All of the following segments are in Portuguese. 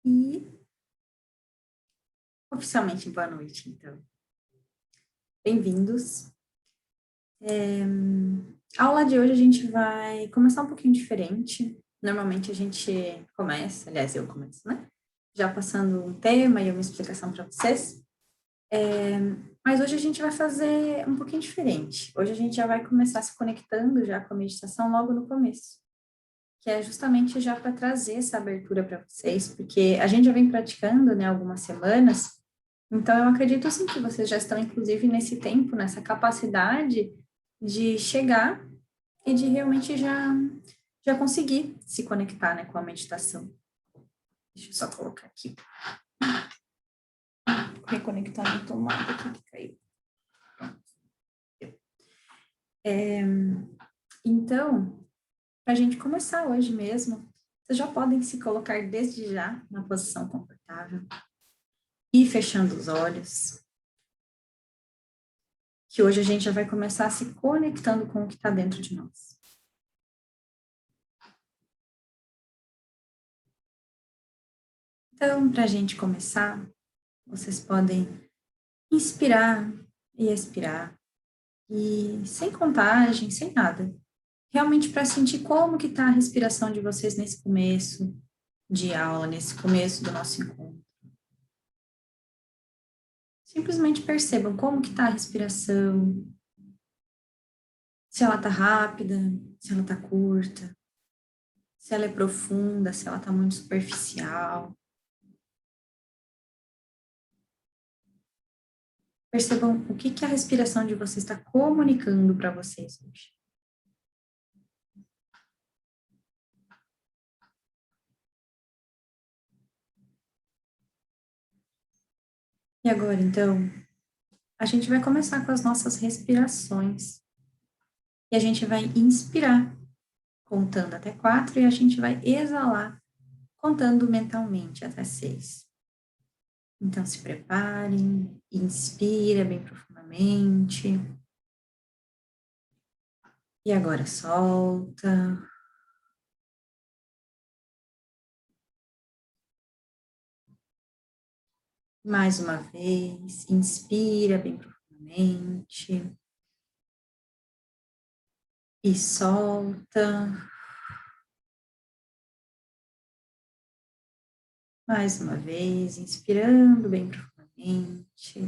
E oficialmente boa noite, então. Bem-vindos. A aula de hoje a gente vai começar um pouquinho diferente. Normalmente a gente começa, aliás, eu começo, né? Já passando um tema e uma explicação para vocês. Mas hoje a gente vai fazer um pouquinho diferente. Hoje a gente já vai começar se conectando já com a meditação logo no começo, que é justamente já para trazer essa abertura para vocês, porque a gente já vem praticando, né, algumas semanas. Então, eu acredito sim que vocês já estão, inclusive, nesse tempo, nessa capacidade de chegar e de realmente já conseguir se conectar, né, com a meditação. Deixa eu só colocar aqui. Reconectar a tomada aqui que caiu. Então, para a gente começar hoje mesmo, vocês já podem se colocar desde já na posição confortável e fechando os olhos. Que hoje a gente já vai começar se conectando com o que está dentro de nós. Então, para a gente começar, vocês podem inspirar e expirar, e sem contagem, sem nada. Realmente para sentir como que está a respiração de vocês nesse começo de aula, nesse começo do nosso encontro. Simplesmente percebam como que está a respiração, se ela está rápida, se ela está curta, se ela é profunda, se ela está muito superficial. Percebam o que a respiração de vocês está comunicando para vocês hoje. E agora, então, a gente vai começar com as nossas respirações. E a gente vai inspirar, contando até 4, e a gente vai exalar, contando mentalmente até 6. Então, se preparem, inspira bem profundamente. E agora solta. Mais uma vez, inspira bem profundamente. E solta. Mais uma vez, inspirando bem profundamente.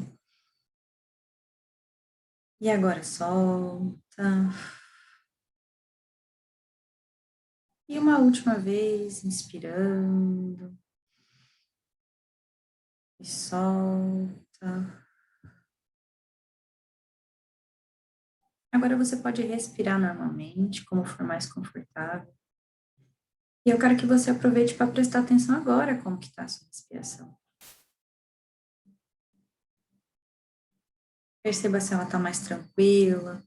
E agora solta. E uma última vez, inspirando. E solta. Agora você pode respirar normalmente, como for mais confortável. E eu quero que você aproveite para prestar atenção agora como que está a sua respiração. Perceba se ela está mais tranquila,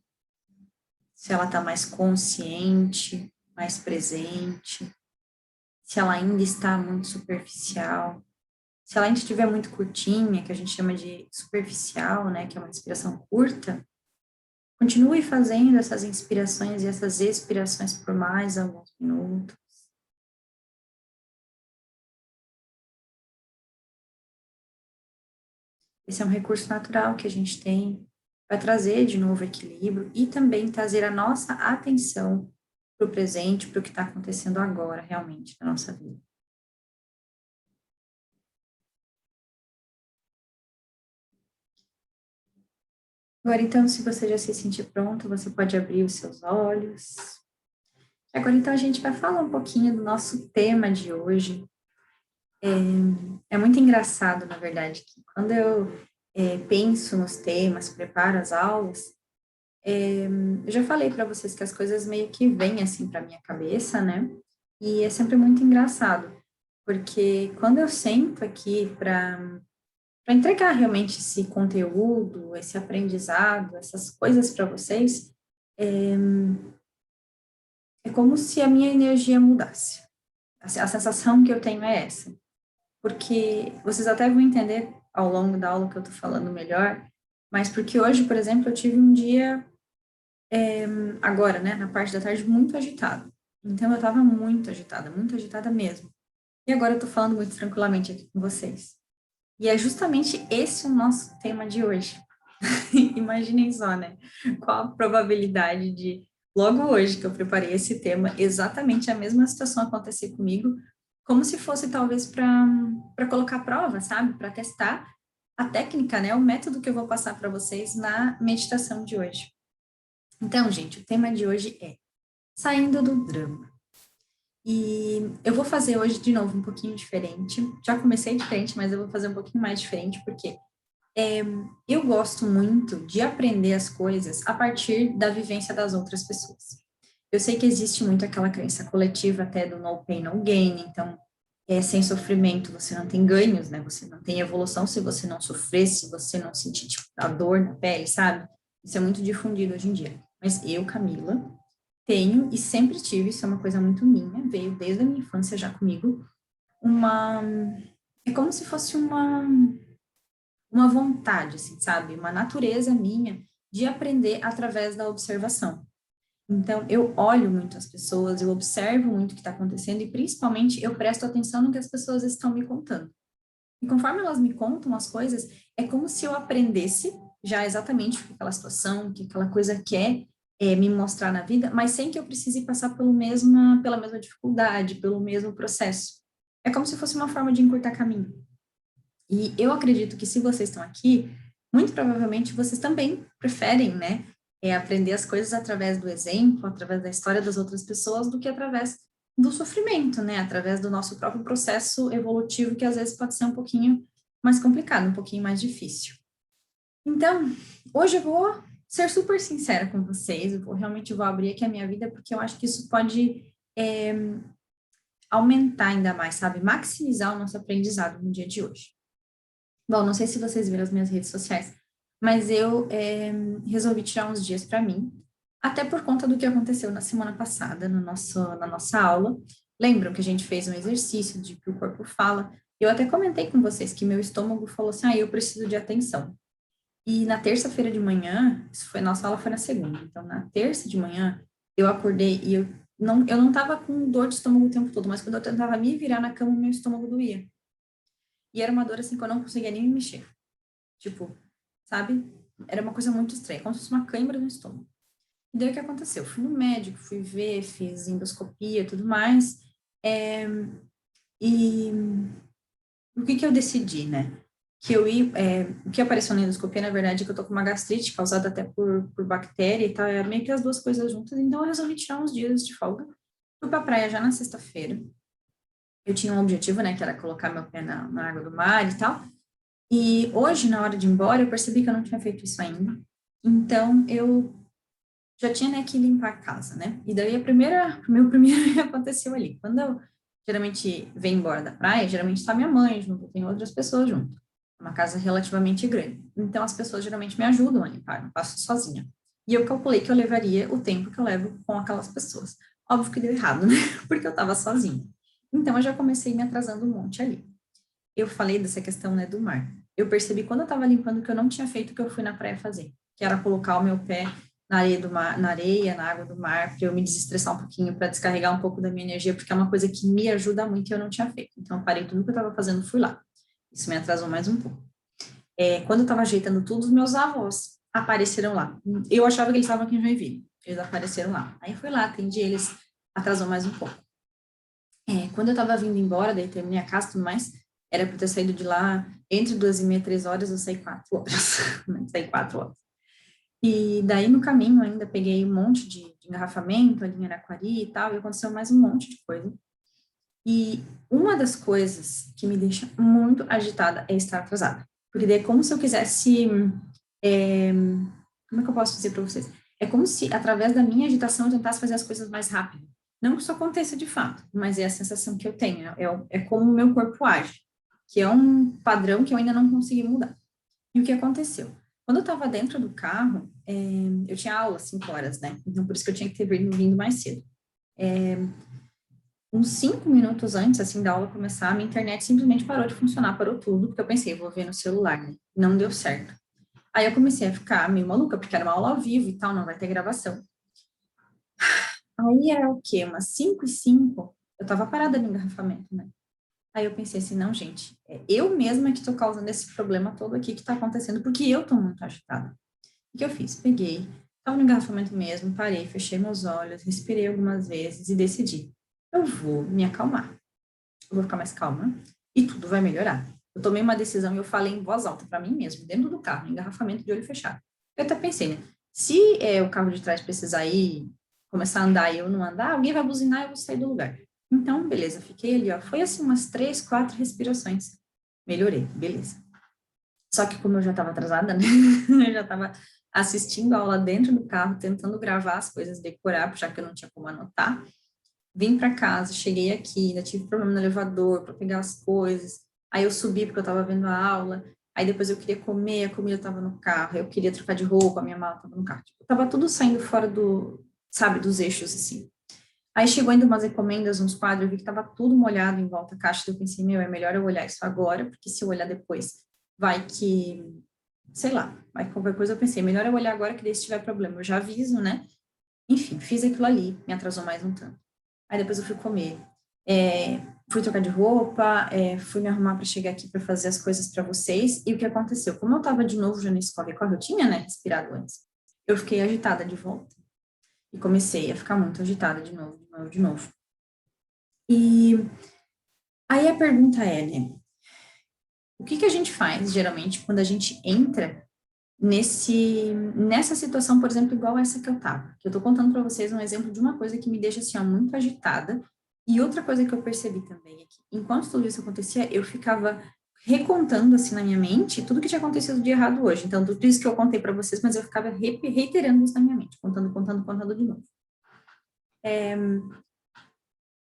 se ela está mais consciente, mais presente, se ela ainda está muito superficial. Se ela ainda estiver muito curtinha, que a gente chama de superficial, né, que é uma respiração curta, continue fazendo essas inspirações e essas expirações por mais alguns minutos. Esse é um recurso natural que a gente tem para trazer de novo equilíbrio e também trazer a nossa atenção para o presente, para o que está acontecendo agora, realmente, na nossa vida. Agora, então, se você já se sentir pronto, você pode abrir os seus olhos. Agora, então, a gente vai falar um pouquinho do nosso tema de hoje. É muito engraçado, na verdade, que quando eu penso nos temas, preparo as aulas, eu já falei para vocês que as coisas meio que vêm assim para minha cabeça, né? E é sempre muito engraçado, porque quando eu sento aqui para entregar realmente esse conteúdo, esse aprendizado, essas coisas para vocês, é como se a minha energia mudasse. A sensação que eu tenho é essa. Porque vocês até vão entender ao longo da aula que eu estou falando melhor, mas porque hoje, por exemplo, eu tive um dia, agora, né, na parte da tarde, muito agitado. Então, eu estava muito agitada mesmo. E agora eu tô falando muito tranquilamente aqui com vocês. E é justamente esse o nosso tema de hoje. Imaginem só, né? Qual a probabilidade de, logo hoje que eu preparei esse tema, exatamente a mesma situação acontecer comigo, como se fosse talvez para colocar à prova, sabe? Para testar a técnica, né? O método que eu vou passar para vocês na meditação de hoje. Então, gente, o tema de hoje é saindo do drama. E eu vou fazer hoje de novo um pouquinho diferente. Já comecei diferente, mas eu vou fazer um pouquinho mais diferente, porque eu gosto muito de aprender as coisas a partir da vivência das outras pessoas. Eu sei que existe muito aquela crença coletiva até do no pain, no gain, então, sem sofrimento você não tem ganhos, né? Você não tem evolução se você não sofrer, se você não sentir, tipo, a dor na pele, sabe? Isso é muito difundido hoje em dia. Mas eu, Camila, tenho e sempre tive, isso é uma coisa muito minha, veio desde a minha infância já comigo, uma... É como se fosse uma vontade, assim, sabe? Uma natureza minha de aprender através da observação. Então, eu olho muito as pessoas, eu observo muito o que está acontecendo e, principalmente, eu presto atenção no que as pessoas estão me contando. E conforme elas me contam as coisas, é como se eu aprendesse já exatamente o que aquela situação, o que aquela coisa quer me mostrar na vida, mas sem que eu precise passar pela mesma dificuldade, pelo mesmo processo. É como se fosse uma forma de encurtar caminho. E eu acredito que se vocês estão aqui, muito provavelmente vocês também preferem, né, aprender as coisas através do exemplo, através da história das outras pessoas, do que através do sofrimento, né, através do nosso próprio processo evolutivo, que às vezes pode ser um pouquinho mais complicado, um pouquinho mais difícil. Então, hoje eu vou ser super sincera com vocês, realmente vou abrir aqui a minha vida, porque eu acho que isso pode aumentar ainda mais, sabe, maximizar o nosso aprendizado no dia de hoje. Bom, não sei se vocês viram as minhas redes sociais, mas eu resolvi tirar uns dias para mim, até por conta do que aconteceu na semana passada, na nossa aula. Lembram que a gente fez um exercício de que o corpo fala? Eu até comentei com vocês que meu estômago falou assim, eu preciso de atenção. E na terça-feira de manhã, nossa aula foi na segunda, então na terça de manhã, eu acordei e eu não estava com dor de estômago o tempo todo, mas quando eu tentava me virar na cama, meu estômago doía. E era uma dor assim que eu não conseguia nem me mexer. Tipo, sabe? Era uma coisa muito estranha, como se fosse uma cãibra no estômago. E daí o que aconteceu? Fui no médico, fui ver, fiz endoscopia e tudo mais. E o que eu decidi, né? O que apareceu na endoscopia, na verdade, é que eu tô com uma gastrite causada até por bactéria e tal, é meio que as duas coisas juntas, então eu resolvi tirar uns dias de folga. Fui pra praia já na sexta-feira. Eu tinha um objetivo, né, que era colocar meu pé na água do mar e tal. E hoje, na hora de ir embora, eu percebi que eu não tinha feito isso ainda. Então, eu já tinha, né, que limpar a casa, né? E daí, o meu primeiro aconteceu ali. Quando eu geralmente venho embora da praia, geralmente está minha mãe junto, tem outras pessoas junto. É uma casa relativamente grande. Então, as pessoas geralmente me ajudam a limpar, não passo sozinha. E eu calculei que eu levaria o tempo que eu levo com aquelas pessoas. Óbvio que deu errado, né? Porque eu estava sozinha. Então, eu já comecei me atrasando um monte ali. Eu falei dessa questão, né, do mar. Eu percebi quando eu estava limpando que eu não tinha feito o que eu fui na praia fazer, que era colocar o meu pé na areia do mar, na areia, na água do mar, para eu me desestressar um pouquinho, para descarregar um pouco da minha energia, porque é uma coisa que me ajuda muito e eu não tinha feito. Então, eu parei tudo que eu estava fazendo, fui lá. Isso me atrasou mais um pouco. Quando eu estava ajeitando tudo, os meus avós apareceram lá. Eu achava que eles estavam aqui em Joinville. Eles apareceram lá. Aí eu fui lá, atendi eles, atrasou mais um pouco. Quando eu estava vindo embora, daí terminei a casa e tudo mais, era para ter saído de lá entre 2h30 e 3 horas, eu saí 4 horas. Saí 4 horas. E daí no caminho ainda peguei um monte de engarrafamento ali em Araquari e tal, e aconteceu mais um monte de coisa. E uma das coisas que me deixa muito agitada é estar atrasada. Porque daí é como se eu quisesse. Como é que eu posso dizer para vocês? É como se, através da minha agitação, eu tentasse fazer as coisas mais rápido. Não que isso aconteça de fato, mas é a sensação que eu tenho. É como o meu corpo age, que é um padrão que eu ainda não consegui mudar. E o que aconteceu? Quando eu estava dentro do carro, eu tinha aula às 5 horas, né? Então, por isso que eu tinha que ter vindo mais cedo. Uns 5 minutos antes, assim, da aula começar, a minha internet simplesmente parou de funcionar, parou tudo, porque eu pensei, vou ver no celular, né? Não deu certo. Aí eu comecei a ficar meio maluca, porque era uma aula ao vivo e tal, não vai ter gravação. Aí era o quê? Umas 5h05, eu tava parada no engarrafamento, né? Aí eu pensei assim, não, gente, é eu mesma que estou causando esse problema todo aqui que está acontecendo, porque eu estou muito agitada. O que eu fiz? Peguei, estava no engarrafamento mesmo, parei, fechei meus olhos, respirei algumas vezes e decidi, eu vou me acalmar, eu vou ficar mais calma e tudo vai melhorar. Eu tomei uma decisão e eu falei em voz alta para mim mesmo, dentro do carro, no engarrafamento de olho fechado. Eu até pensei, né? Se o carro de trás precisar ir, começar a andar e eu não andar, alguém vai buzinar e eu vou sair do lugar. Então, beleza, fiquei ali, ó. Foi assim umas 3, 4 respirações. Melhorei, beleza. Só que como eu já estava atrasada, né? Eu já estava assistindo a aula dentro do carro, tentando gravar as coisas, decorar, já que eu não tinha como anotar. Vim para casa, cheguei aqui, ainda tive problema no elevador para pegar as coisas. Aí eu subi porque eu estava vendo a aula. Aí depois eu queria comer, a comida estava no carro. Eu queria trocar de roupa, a minha mala estava no carro. Tipo, tava tudo saindo fora do, sabe, dos eixos, assim. Aí chegou ainda umas encomendas, uns quadros, eu vi que estava tudo molhado em volta da caixa. Eu pensei, meu, é melhor eu olhar isso agora, porque se eu olhar depois, vai que, sei lá, vai qualquer coisa. Eu pensei, melhor eu olhar agora que daí se tiver problema, eu já aviso, né? Enfim, fiz aquilo ali, me atrasou mais um tanto. Aí depois eu fui comer. Fui trocar de roupa, fui me arrumar para chegar aqui para fazer as coisas para vocês. E o que aconteceu? Como eu estava de novo já nesse corre-corre, eu tinha, né, respirado antes. Eu fiquei agitada de volta. E comecei a ficar muito agitada de novo, de novo, de novo. E aí a pergunta é, né? O que que a gente faz, geralmente, quando a gente entra nessa situação, por exemplo, igual essa que eu tava? Que eu tô contando para vocês um exemplo de uma coisa que me deixa, assim, ó, muito agitada. E outra coisa que eu percebi também é que, enquanto tudo isso acontecia, eu ficava recontando, assim, na minha mente, tudo que tinha acontecido de errado hoje. Então, tudo isso que eu contei para vocês, mas eu ficava reiterando isso na minha mente, contando, contando, contando de novo.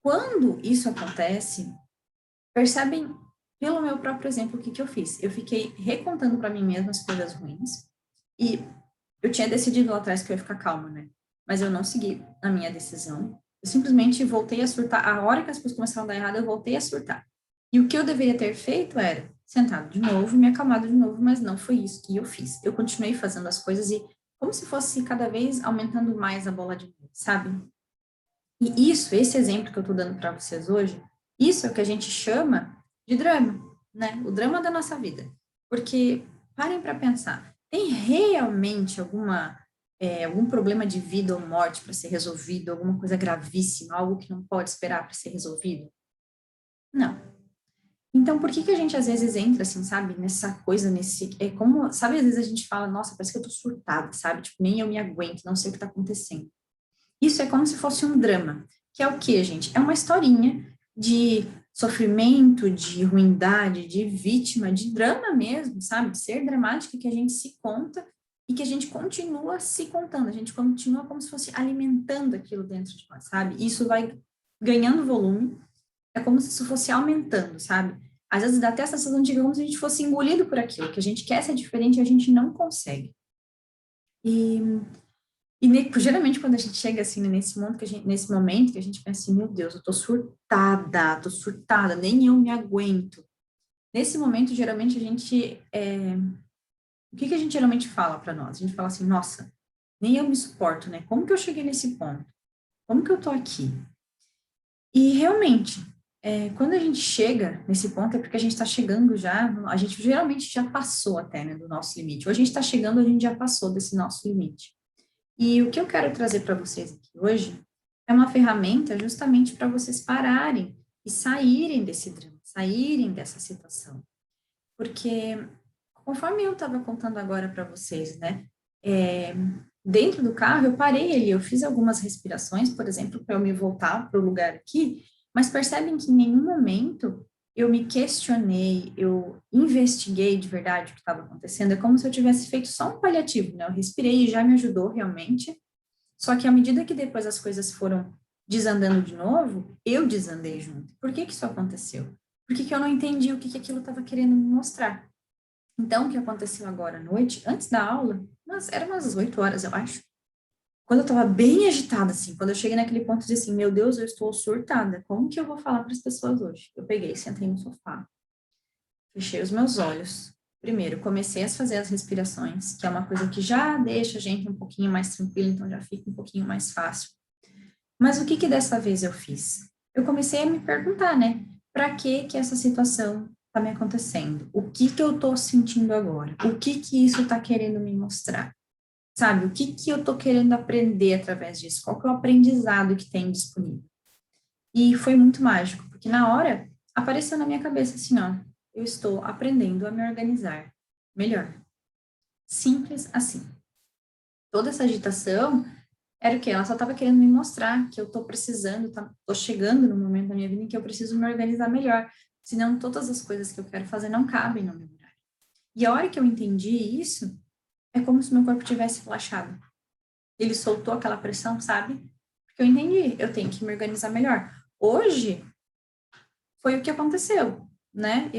Quando isso acontece, percebem pelo meu próprio exemplo o que que eu fiz. Eu fiquei recontando para mim mesma as coisas ruins e eu tinha decidido lá atrás que eu ia ficar calma, né? Mas eu não segui a minha decisão. Eu simplesmente voltei a surtar. A hora que as coisas começaram a dar errado, eu voltei a surtar. E o que eu deveria ter feito era sentado de novo, me acalmado de novo, mas não foi isso que eu fiz. Eu continuei fazendo as coisas e como se fosse cada vez aumentando mais a bola de neve, sabe? E isso, esse exemplo que eu estou dando para vocês hoje, isso é o que a gente chama de drama, né? O drama da nossa vida. Porque, parem para pensar, tem realmente algum problema de vida ou morte para ser resolvido, alguma coisa gravíssima, algo que não pode esperar para ser resolvido? Não. Então, por que que a gente às vezes entra assim, sabe, nessa coisa, como, sabe, às vezes a gente fala, nossa, parece que eu tô surtada, sabe? Tipo, nem eu me aguento, não sei o que tá acontecendo. Isso é como se fosse um drama, que é o quê, gente? É uma historinha de sofrimento, de ruindade, de vítima, de drama mesmo, sabe? De ser dramática que a gente se conta e que a gente continua se contando, a gente continua como se fosse alimentando aquilo dentro de nós, sabe? E isso vai ganhando volume, é como se isso fosse aumentando, sabe? Às vezes dá até a sensação de como se a gente fosse engolido por aquilo, que a gente quer ser diferente e a gente não consegue. Geralmente quando a gente chega assim nesse momento que a gente pensa assim, meu Deus, eu tô surtada, nem eu me aguento. Nesse momento, geralmente o que que a gente geralmente fala para nós? A gente fala assim, nossa, nem eu me suporto, né? Como que eu cheguei nesse ponto? Como que eu tô aqui? E realmente, quando a gente chega nesse ponto é porque a gente está chegando já, a gente geralmente já passou até, né, do nosso limite. Ou a gente está chegando, a gente já passou desse nosso limite. E o que eu quero trazer para vocês aqui hoje é uma ferramenta justamente para vocês pararem e saírem desse drama, saírem dessa situação. Porque, conforme eu estava contando agora para vocês, né, é, dentro do carro eu parei ali, eu fiz algumas respirações, por exemplo, para eu me voltar para o lugar aqui, mas percebem que em nenhum momento eu me questionei, eu investiguei de verdade o que estava acontecendo, é como se eu tivesse feito só um paliativo, né? Eu respirei e já me ajudou realmente, só que à medida que depois as coisas foram desandando de novo, eu desandei junto. Por que que isso aconteceu? Porque que eu não entendi o que que aquilo estava querendo me mostrar. Então, o que aconteceu agora à noite, antes da aula, eram umas 8 horas, eu acho, quando eu estava bem agitada, assim, quando eu cheguei naquele ponto de assim, meu Deus, eu estou surtada, como que eu vou falar para as pessoas hoje? Eu peguei, sentei no sofá, fechei os meus olhos. Primeiro, comecei a fazer as respirações, que é uma coisa que já deixa a gente um pouquinho mais tranquila, então já fica um pouquinho mais fácil. Mas o que que dessa vez eu fiz? Eu comecei a me perguntar, né? para que essa situação está me acontecendo? O que que eu estou sentindo agora? O que que isso está querendo me mostrar? Sabe, o que que eu estou querendo aprender através disso? Qual que é o aprendizado que tem disponível? E foi muito mágico, porque na hora apareceu na minha cabeça assim, ó, eu estou aprendendo a me organizar melhor. Simples assim. Toda essa agitação era o quê? Ela só estava querendo me mostrar que eu estou precisando, estou chegando no momento da minha vida em que eu preciso me organizar melhor, senão todas as coisas que eu quero fazer não cabem no meu horário. E a hora que eu entendi isso, é como se meu corpo tivesse relaxado. Ele soltou aquela pressão, sabe? Porque eu entendi, eu tenho que me organizar melhor. Hoje, foi o que aconteceu, né?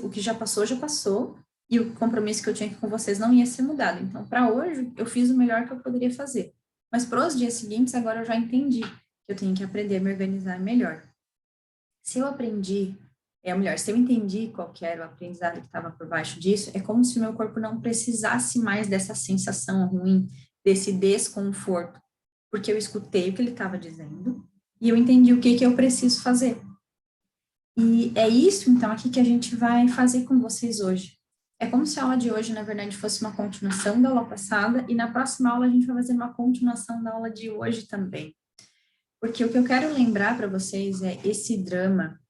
O que já passou, e o compromisso que eu tinha aqui com vocês não ia ser mudado. Então, para hoje, eu fiz o melhor que eu poderia fazer. Mas para os dias seguintes, agora eu já entendi que eu tenho que aprender a me organizar melhor. Se eu aprendi, melhor, se eu entendi qual que era o aprendizado que estava por baixo disso, é como se o meu corpo não precisasse mais dessa sensação ruim, desse desconforto, porque eu escutei o que ele estava dizendo e eu entendi o que que eu preciso fazer. E é isso, então, aqui que a gente vai fazer com vocês hoje. É como se a aula de hoje, na verdade, fosse uma continuação da aula passada, e na próxima aula a gente vai fazer uma continuação da aula de hoje também. Porque o que eu quero lembrar para vocês é esse drama,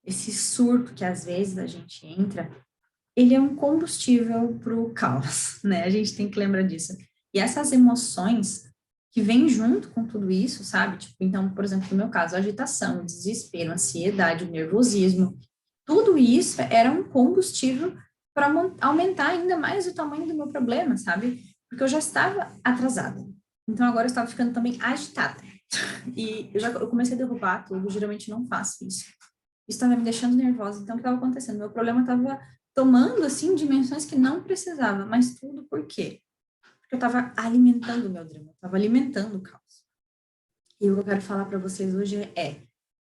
esse surto que às vezes a gente entra, ele é um combustível para o caos, né? A gente tem que lembrar disso. E essas emoções que vêm junto com tudo isso, sabe? Tipo, então, por exemplo, no meu caso, a agitação, o desespero, a ansiedade, o nervosismo, tudo isso era um combustível para aumentar ainda mais o tamanho do meu problema, sabe? Porque eu já estava atrasada. Então, agora eu estava ficando também agitada. E eu comecei a derrubar tudo, geralmente não faço isso. Isso estava me deixando nervosa. Então, o que estava acontecendo? Meu problema estava tomando, assim, dimensões que não precisava. Mas tudo por quê? Porque eu estava alimentando o meu drama, eu estava alimentando o caos. E o que eu quero falar para vocês hoje é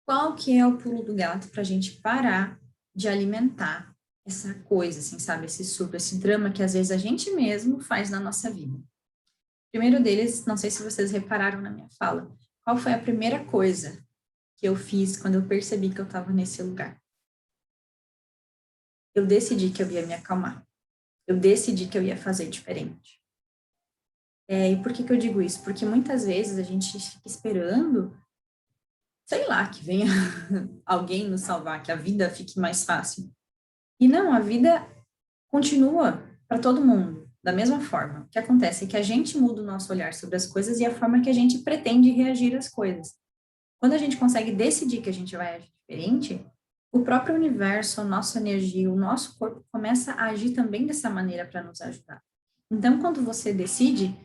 qual que é o pulo do gato para a gente parar de alimentar essa coisa, assim, sabe? Esse surto, esse drama que às vezes a gente mesmo faz na nossa vida. O primeiro deles, não sei se vocês repararam na minha fala, qual foi a primeira coisa que eu fiz quando eu percebi que eu estava nesse lugar? Eu decidi que eu ia me acalmar. Eu decidi que eu ia fazer diferente. E por que que eu digo isso? Porque muitas vezes a gente fica esperando, sei lá, que venha alguém nos salvar, que a vida fique mais fácil. E não, a vida continua para todo mundo, da mesma forma. O que acontece é que a gente muda o nosso olhar sobre as coisas e a forma que a gente pretende reagir às coisas. Quando a gente consegue decidir que a gente vai agir diferente, o próprio universo, a nossa energia, o nosso corpo começa a agir também dessa maneira para nos ajudar. Então, quando você decide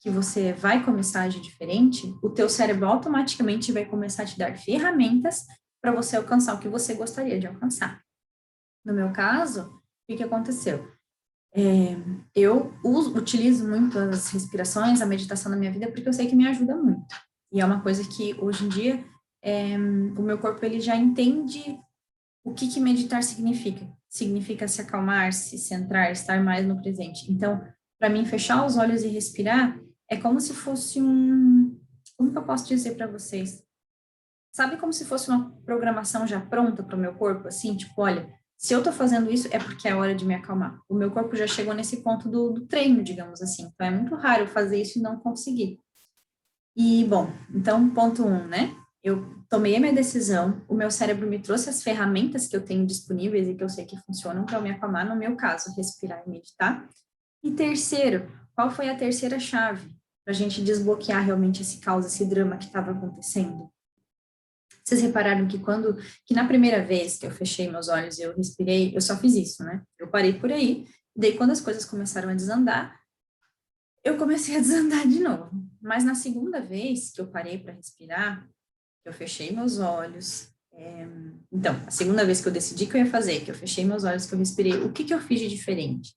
que você vai começar a agir diferente, o teu cérebro automaticamente vai começar a te dar ferramentas para você alcançar o que você gostaria de alcançar. No meu caso, o que que aconteceu? Eu utilizo muito as respirações, a meditação na minha vida, porque eu sei que me ajuda muito. E é uma coisa que, hoje em dia, o meu corpo ele já entende o que que meditar significa. Significa se acalmar, se centrar, estar mais no presente. Então, para mim, fechar os olhos e respirar é como se fosse como que eu posso dizer para vocês? Sabe como se fosse uma programação já pronta para o meu corpo? Assim, tipo, olha, se eu estou fazendo isso é porque é hora de me acalmar. O meu corpo já chegou nesse ponto do treino, digamos assim. Então, é muito raro eu fazer isso e não conseguir. E, bom, então, ponto um, né? Eu tomei a minha decisão, o meu cérebro me trouxe as ferramentas que eu tenho disponíveis e que eu sei que funcionam para eu me acalmar, no meu caso, respirar e meditar. E terceiro, qual foi a terceira chave para a gente desbloquear realmente esse caos, esse drama que estava acontecendo? Vocês repararam que na primeira vez que eu fechei meus olhos e eu respirei, eu só fiz isso, né? Eu parei por aí, daí quando as coisas começaram a desandar, eu comecei a desandar de novo. Mas na segunda vez que eu parei para respirar, que eu fechei meus olhos, então, a segunda vez que eu decidi que eu ia fazer, que eu fechei meus olhos, que eu respirei, o que que eu fiz de diferente?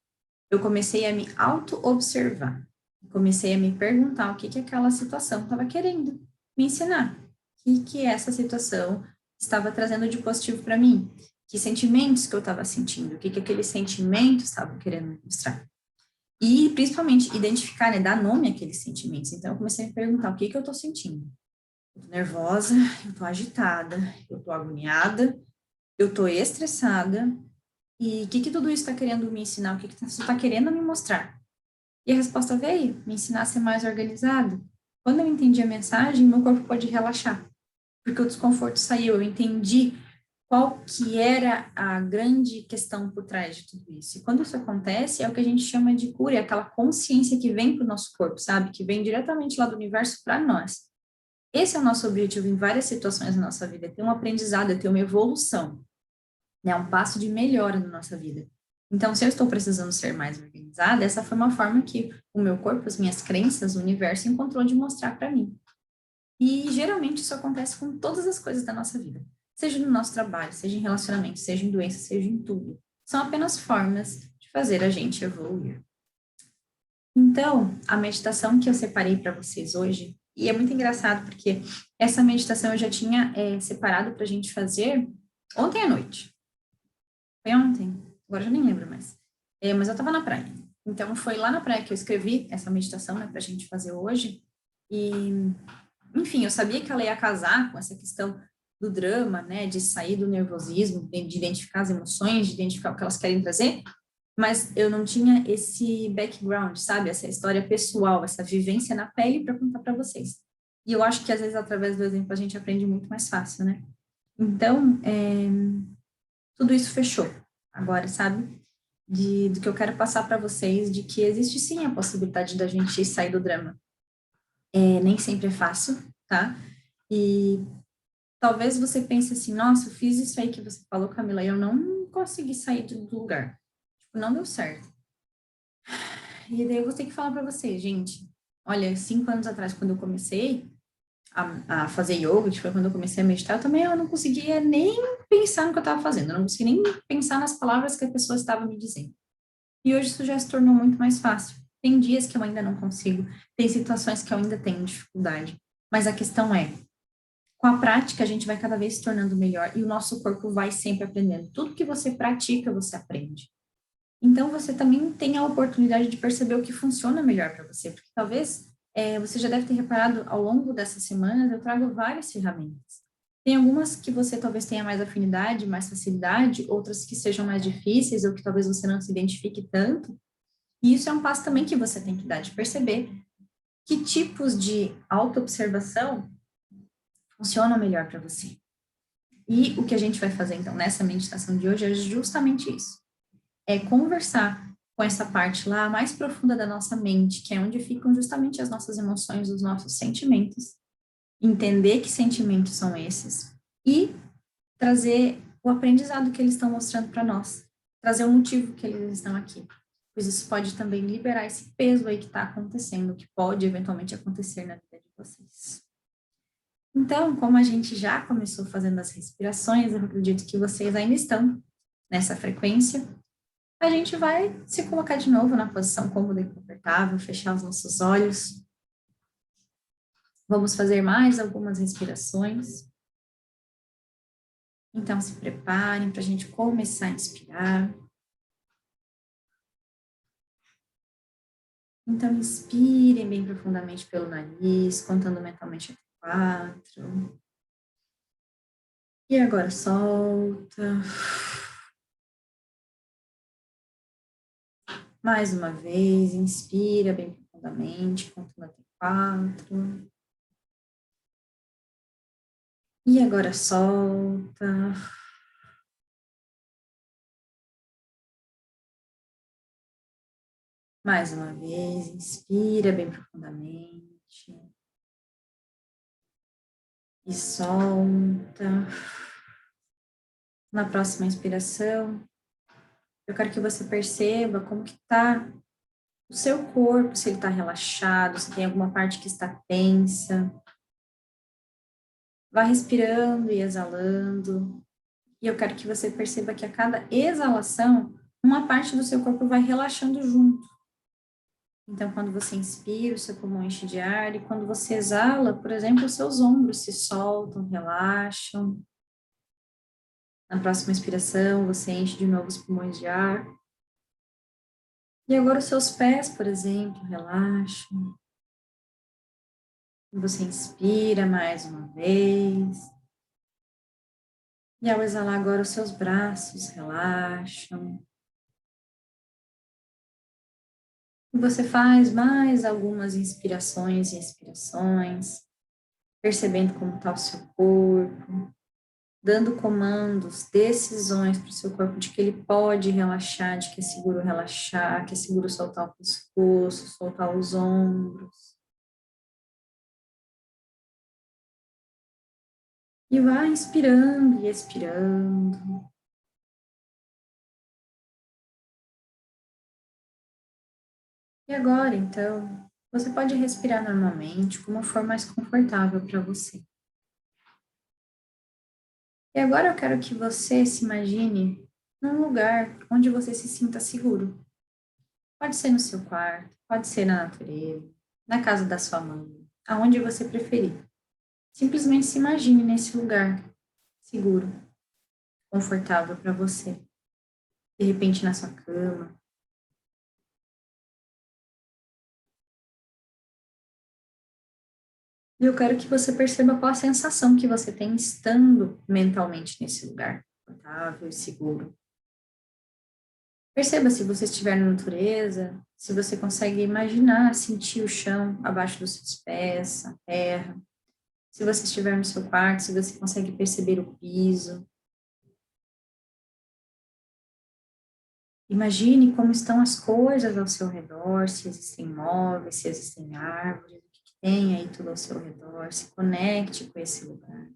Eu comecei a me auto-observar. Comecei a me perguntar o que que aquela situação estava querendo me ensinar. O que essa situação estava trazendo de positivo para mim. Que sentimentos que eu estava sentindo, o que que aqueles sentimentos estavam querendo me mostrar. E, principalmente, identificar, né, dar nome àqueles sentimentos. Então, eu comecei a me perguntar o que que eu estou sentindo. Eu tô nervosa, eu tô agitada, eu tô agoniada, eu tô estressada. E o que tudo isso está querendo me ensinar? O que isso está querendo me mostrar? E a resposta veio, me ensinar a ser mais organizado. Quando eu entendi a mensagem, meu corpo pôde relaxar, porque o desconforto saiu, eu entendi qual que era a grande questão por trás de tudo isso. E quando isso acontece, é o que a gente chama de cura, é aquela consciência que vem para o nosso corpo, sabe? Que vem diretamente lá do universo para nós. Esse é o nosso objetivo em várias situações da nossa vida, é ter um aprendizado, é ter uma evolução, né? Um passo de melhora na nossa vida. Então, se eu estou precisando ser mais organizada, essa foi uma forma que o meu corpo, as minhas crenças, o universo encontrou de mostrar para mim. E geralmente isso acontece com todas as coisas da nossa vida, seja no nosso trabalho, seja em relacionamento, seja em doença, seja em tudo. São apenas formas de fazer a gente evoluir. Então, a meditação que eu separei para vocês hoje, e é muito engraçado porque essa meditação eu já tinha separado para a gente fazer ontem à noite. Foi ontem? Agora eu já nem lembro mais. Mas eu estava na praia. Então, foi lá na praia que eu escrevi essa meditação, né, para a gente fazer hoje. E, enfim, eu sabia que ela ia casar com essa questão do drama, né, de sair do nervosismo, de identificar as emoções, de identificar o que elas querem trazer, mas eu não tinha esse background, sabe, essa história pessoal, essa vivência na pele para contar para vocês. E eu acho que às vezes através do exemplo a gente aprende muito mais fácil, né? Então, tudo isso fechou agora, sabe? Do que eu quero passar para vocês, de que existe sim a possibilidade da gente sair do drama. Nem sempre é fácil, tá? E talvez você pense assim, nossa, eu fiz isso aí que você falou, Camila, e eu não consegui sair do lugar. Tipo, não deu certo. E daí eu vou ter que falar para vocês, gente, olha, 5 anos atrás, quando eu comecei a fazer yoga, tipo, quando eu comecei a meditar, eu não conseguia nem pensar no que eu estava fazendo, eu não conseguia nem pensar nas palavras que a pessoa estava me dizendo. E hoje isso já se tornou muito mais fácil. Tem dias que eu ainda não consigo, tem situações que eu ainda tenho dificuldade, mas a questão é, com a prática a gente vai cada vez se tornando melhor e o nosso corpo vai sempre aprendendo. Tudo que você pratica, você aprende. Então você também tem a oportunidade de perceber o que funciona melhor para você, porque talvez você já deve ter reparado ao longo dessas semanas, eu trago várias ferramentas. Tem algumas que você talvez tenha mais afinidade, mais facilidade, outras que sejam mais difíceis ou que talvez você não se identifique tanto. E isso é um passo também que você tem que dar, de perceber que tipos de autoobservação funcionam melhor para você. E o que a gente vai fazer, então, nessa meditação de hoje é justamente isso. É conversar com essa parte lá mais profunda da nossa mente, que é onde ficam justamente as nossas emoções, os nossos sentimentos. Entender que sentimentos são esses e trazer o aprendizado que eles estão mostrando para nós. Trazer o motivo que eles estão aqui. Pois isso pode também liberar esse peso aí que está acontecendo, que pode eventualmente acontecer na vida de vocês. Então, como a gente já começou fazendo as respirações, eu acredito que vocês ainda estão nessa frequência. A gente vai se colocar de novo na posição cômoda e confortável, fechar os nossos olhos. Vamos fazer mais algumas respirações. Então, se preparem para a gente começar a inspirar. Então, inspirem bem profundamente pelo nariz, contando mentalmente até 4. E agora solta. Mais uma vez, inspira bem profundamente, contando até 4. E agora solta. Mais uma vez, inspira bem profundamente. E solta. Na próxima inspiração, eu quero que você perceba como que está o seu corpo, se ele está relaxado, se tem alguma parte que está tensa. Vá respirando e exalando. E eu quero que você perceba que a cada exalação, uma parte do seu corpo vai relaxando junto. Então, quando você inspira, o seu pulmão enche de ar, e quando você exala, por exemplo, os seus ombros se soltam, relaxam. Na próxima inspiração, você enche de novo os pulmões de ar. E agora os seus pés, por exemplo, relaxam. Você inspira mais uma vez. E ao exalar agora, os seus braços relaxam. E você faz mais algumas inspirações e expirações, percebendo como está o seu corpo, dando comandos, decisões para o seu corpo de que ele pode relaxar, de que é seguro relaxar, que é seguro soltar o pescoço, soltar os ombros. E vai inspirando e expirando. E agora, então, você pode respirar normalmente, como for mais confortável para você. E agora eu quero que você se imagine num lugar onde você se sinta seguro. Pode ser no seu quarto, pode ser na natureza, na casa da sua mãe, aonde você preferir. Simplesmente se imagine nesse lugar seguro, confortável para você. De repente na sua cama. E eu quero que você perceba qual a sensação que você tem estando mentalmente nesse lugar, confortável e seguro. Perceba se você estiver na natureza, se você consegue imaginar, sentir o chão abaixo dos seus pés, a terra. Se você estiver no seu quarto, se você consegue perceber o piso. Imagine como estão as coisas ao seu redor, se existem móveis, se existem árvores, o que tem aí tudo ao seu redor. Se conecte com esse lugar.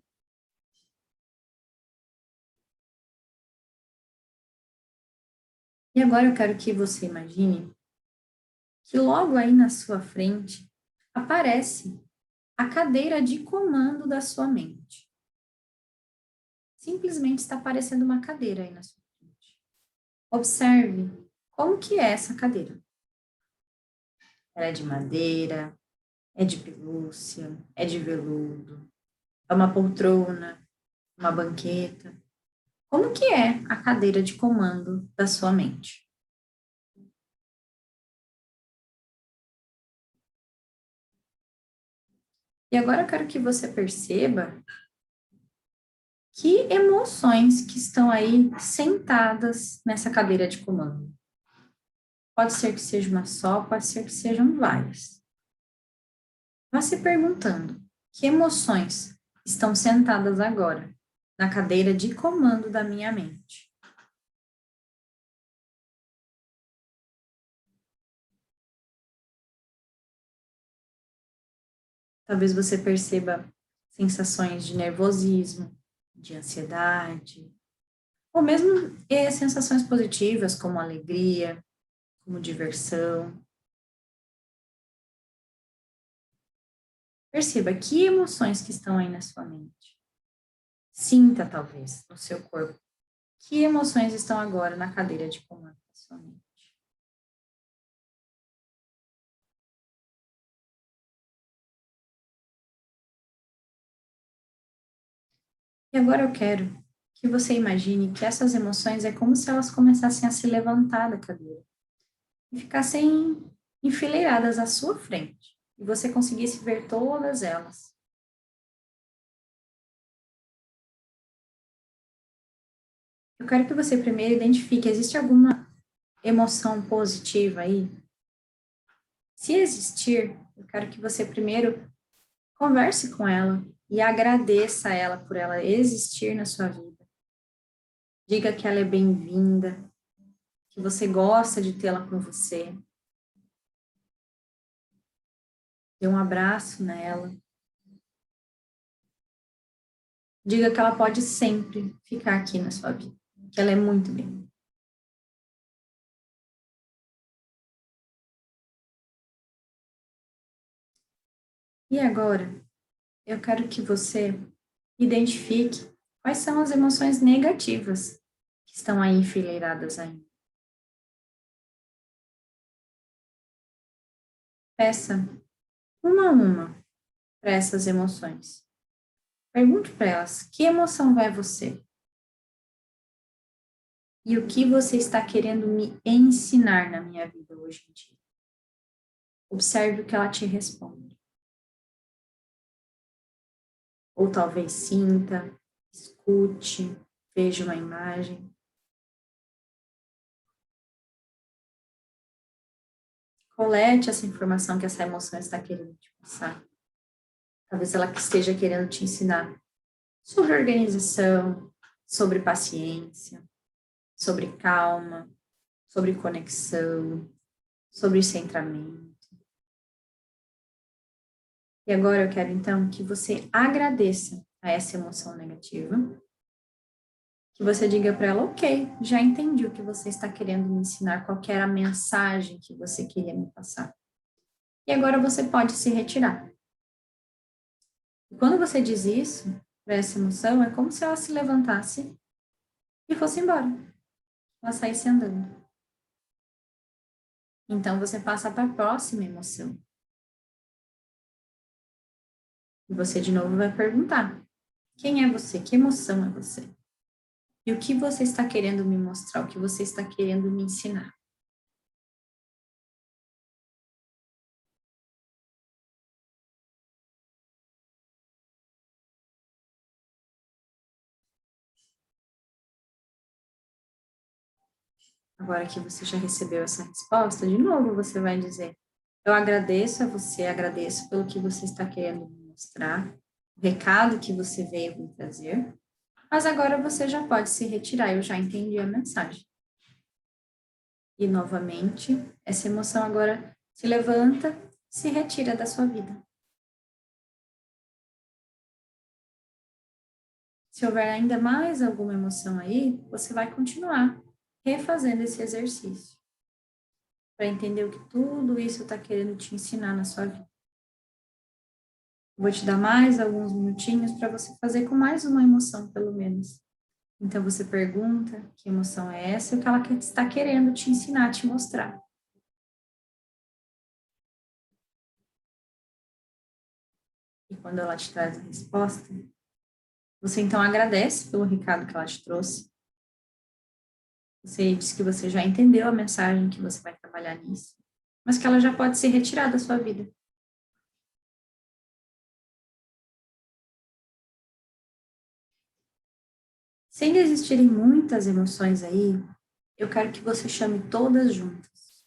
E agora eu quero que você imagine que logo aí na sua frente aparece a cadeira de comando da sua mente. Simplesmente está aparecendo uma cadeira aí na sua frente. Observe como que é essa cadeira. Ela é de madeira, é de pelúcia, é de veludo, é uma poltrona, uma banqueta. Como que é a cadeira de comando da sua mente? E agora eu quero que você perceba que emoções que estão aí sentadas nessa cadeira de comando. Pode ser que seja uma só, pode ser que sejam várias. Vá se perguntando, que emoções estão sentadas agora na cadeira de comando da minha mente? Talvez você perceba sensações de nervosismo, de ansiedade, ou mesmo sensações positivas como alegria, como diversão. Perceba que emoções que estão aí na sua mente. Sinta, talvez, no seu corpo. Que emoções estão agora na cadeira de comando da sua mente? E agora eu quero que você imagine que essas emoções é como se elas começassem a se levantar da cadeira e ficassem enfileiradas à sua frente. E você conseguisse ver todas elas. Eu quero que você primeiro identifique, existe alguma emoção positiva aí? Se existir, eu quero que você primeiro converse com ela e agradeça a ela por ela existir na sua vida. Diga que ela é bem-vinda, que você gosta de tê-la com você. Dê um abraço nela. Diga que ela pode sempre ficar aqui na sua vida, que ela é muito bem. E agora, eu quero que você identifique quais são as emoções negativas que estão aí enfileiradas ainda. Peça uma a uma para essas emoções. Pergunte para elas: que emoção vai você? E o que você está querendo me ensinar na minha vida hoje em dia? Observe o que ela te responde. ou talvez sinta, escute, veja uma imagem. Colete essa informação que essa emoção está querendo te passar. Talvez ela esteja querendo te ensinar sobre organização, sobre paciência, sobre calma, sobre conexão, sobre centramento. E agora eu quero, então, que você agradeça a essa emoção negativa, que você diga para ela, ok, já entendi o que você está querendo me ensinar, qual era a mensagem que você queria me passar. E agora você pode se retirar. E quando você diz isso para essa emoção, é como se ela se levantasse e fosse embora. Ela saísse andando. Então você passa para a próxima emoção. E você de novo vai perguntar: quem é você? Que emoção é você? E o que você está querendo me mostrar? O que você está querendo me ensinar? Agora que você já recebeu essa resposta, de novo você vai dizer: eu agradeço a você, agradeço pelo que você está querendo me mostrar, o recado que você veio me trazer, mas agora você já pode se retirar, eu já entendi a mensagem. E novamente, essa emoção agora se levanta, se retira da sua vida. Se houver ainda mais alguma emoção aí, você vai continuar refazendo esse exercício para entender o que tudo isso está querendo te ensinar na sua vida. Vou te dar mais alguns minutinhos para você fazer com mais uma emoção, pelo menos. Então você pergunta que emoção é essa e o que ela está querendo te ensinar, te mostrar. E quando ela te traz a resposta, você então agradece pelo recado que ela te trouxe. Você diz que você já entendeu a mensagem, que você vai trabalhar nisso, mas que ela já pode se retirar da sua vida. Sem existirem muitas emoções aí, eu quero que você chame todas juntas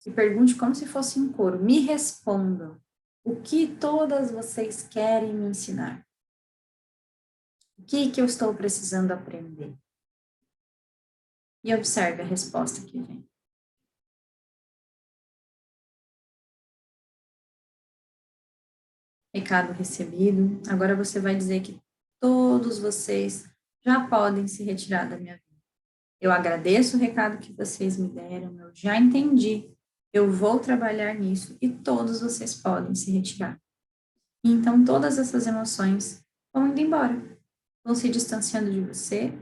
e pergunte como se fosse em coro. Me respondam. O que todas vocês querem me ensinar? O que eu estou precisando aprender? E observe a resposta que vem. Recado recebido. Agora você vai dizer que todos vocês já podem se retirar da minha vida. Eu agradeço o recado que vocês me deram, eu já entendi. Eu vou trabalhar nisso e todos vocês podem se retirar. E então todas essas emoções vão indo embora, vão se distanciando de você.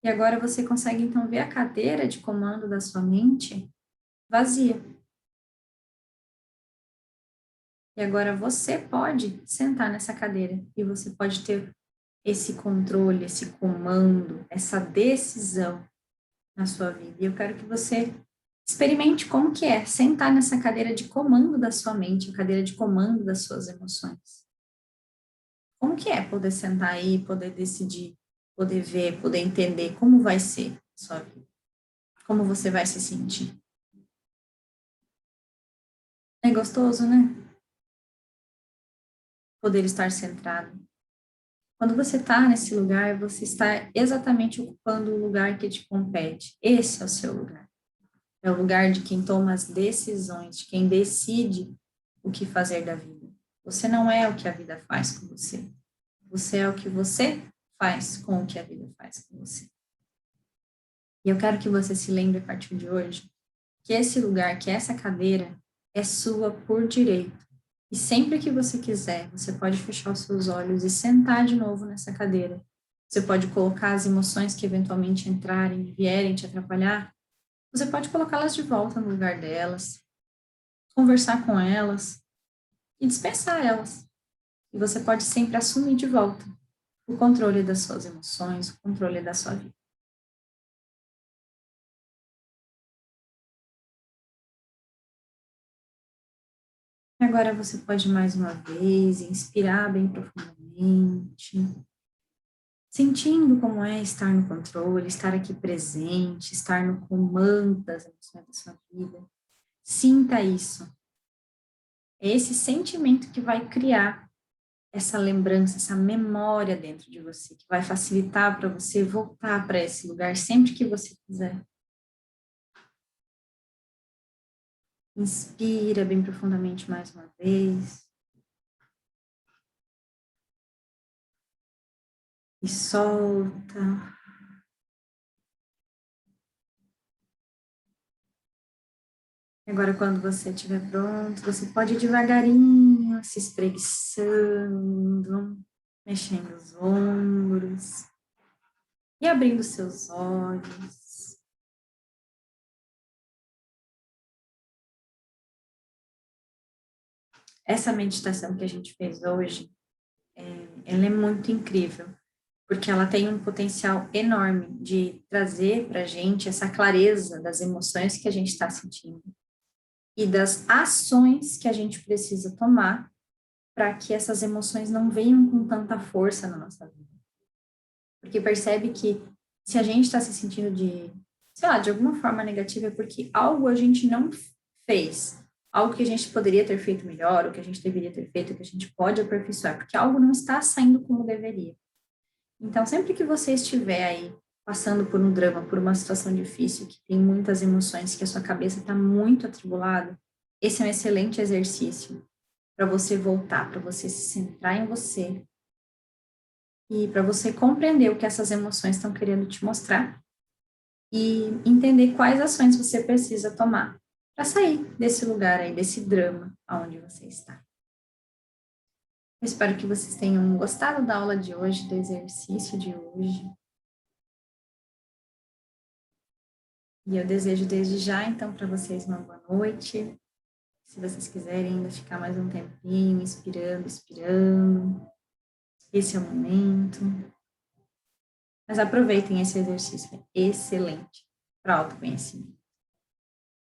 E agora você consegue então ver a cadeira de comando da sua mente vazia. E agora você pode sentar nessa cadeira e você pode ter esse controle, esse comando, essa decisão na sua vida. E eu quero que você experimente como que é sentar nessa cadeira de comando da sua mente, a cadeira de comando das suas emoções. Como que é poder sentar aí, poder decidir, poder ver, poder entender como vai ser a sua vida? Como você vai se sentir? É gostoso, né? Poder estar centrado. Quando você está nesse lugar, você está exatamente ocupando o lugar que te compete. Esse é o seu lugar. É o lugar de quem toma as decisões, de quem decide o que fazer da vida. Você não é o que a vida faz com você. Você é o que você faz com o que a vida faz com você. E eu quero que você se lembre a partir de hoje que esse lugar, que essa cadeira é sua por direito. E sempre que você quiser, você pode fechar os seus olhos e sentar de novo nessa cadeira. Você pode colocar as emoções que eventualmente entrarem e vierem te atrapalhar, você pode colocá-las de volta no lugar delas, conversar com elas e dispensar elas. E você pode sempre assumir de volta o controle das suas emoções, o controle da sua vida. E agora você pode mais uma vez inspirar bem profundamente, sentindo como é estar no controle, estar aqui presente, estar no comando das emoções da sua vida. Sinta isso. É esse sentimento que vai criar essa lembrança, essa memória dentro de você, que vai facilitar para você voltar para esse lugar sempre que você quiser. Inspira bem profundamente mais uma vez. E solta. Agora, quando você estiver pronto, você pode ir devagarinho, se espreguiçando, mexendo os ombros e abrindo seus olhos. Essa meditação que a gente fez hoje, ela é muito incrível, porque ela tem um potencial enorme de trazer para a gente essa clareza das emoções que a gente está sentindo e das ações que a gente precisa tomar para que essas emoções não venham com tanta força na nossa vida. Porque percebe que se a gente está se sentindo sei lá, de alguma forma negativa, é porque algo a gente não fez, algo que a gente poderia ter feito melhor, ou que a gente deveria ter feito, que a gente pode aperfeiçoar, porque algo não está saindo como deveria. Então, sempre que você estiver aí passando por um drama, por uma situação difícil, que tem muitas emoções, que a sua cabeça está muito atribulada, esse é um excelente exercício para você voltar, para você se centrar em você e para você compreender o que essas emoções estão querendo te mostrar e entender quais ações você precisa tomar para sair desse lugar aí, desse drama aonde você está. Eu espero que vocês tenham gostado da aula de hoje, do exercício de hoje. E eu desejo desde já, então, para vocês uma boa noite. Se vocês quiserem ainda ficar mais um tempinho, inspirando, expirando, esse é o momento. Mas aproveitem esse exercício, é excelente para autoconhecimento.